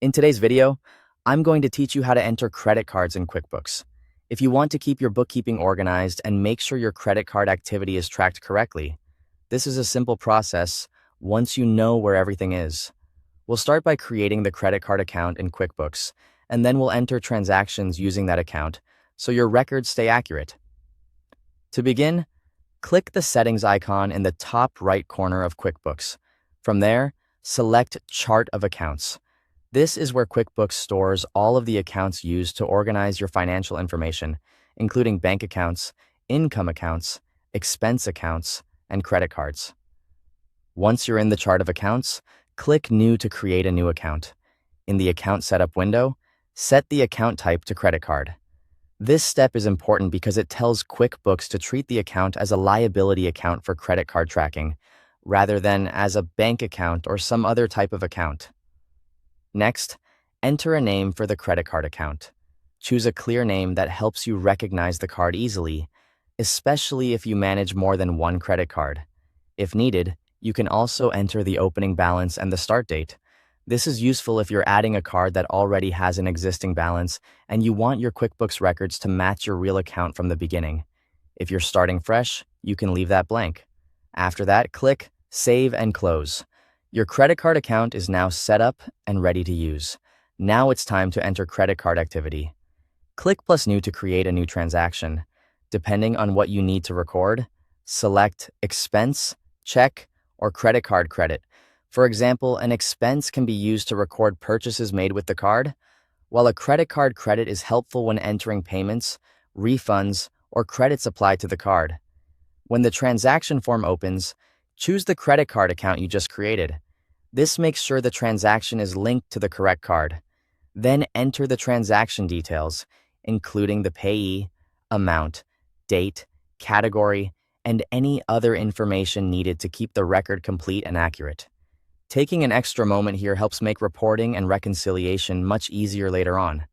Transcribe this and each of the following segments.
In today's video, I'm going to teach you how to enter credit cards in QuickBooks. If you want to keep your bookkeeping organized and make sure your credit card activity is tracked correctly, this is a simple process once you know where everything is. We'll start by creating the credit card account in QuickBooks, and then we'll enter transactions using that account so your records stay accurate. To begin, click the settings icon in the top right corner of QuickBooks. From there, select Chart of Accounts. This is where QuickBooks stores all of the accounts used to organize your financial information, including bank accounts, income accounts, expense accounts, and credit cards. Once you're in the chart of accounts, click New to create a new account. In the Account Setup window, set the account type to credit card. This step is important because it tells QuickBooks to treat the account as a liability account for credit card tracking, rather than as a bank account or some other type of account. Next, enter a name for the credit card account. Choose a clear name that helps you recognize the card easily, especially if you manage more than one credit card. If needed, you can also enter the opening balance and the start date. This is useful if you're adding a card that already has an existing balance and you want your QuickBooks records to match your real account from the beginning. If you're starting fresh, you can leave that blank. After that, click Save and Close. Your credit card account is now set up and ready to use. Now it's time to enter credit card activity. Click +New to create a new transaction. Depending on what you need to record, select Expense, Check, or Credit Card Credit. For example, an expense can be used to record purchases made with the card, while a credit card credit is helpful when entering payments, refunds, or credits applied to the card. When the transaction form opens, choose the credit card account you just created. This makes sure the transaction is linked to the correct card. Then enter the transaction details, including the payee, amount, date, category, and any other information needed to keep the record complete and accurate. Taking an extra moment here helps make reporting and reconciliation much easier later on.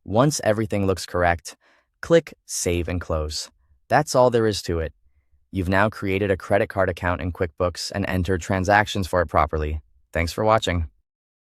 Once everything looks correct, click Save and Close. That's all there is to it. You've now created a credit card account in QuickBooks and entered transactions for it properly. Thanks for watching.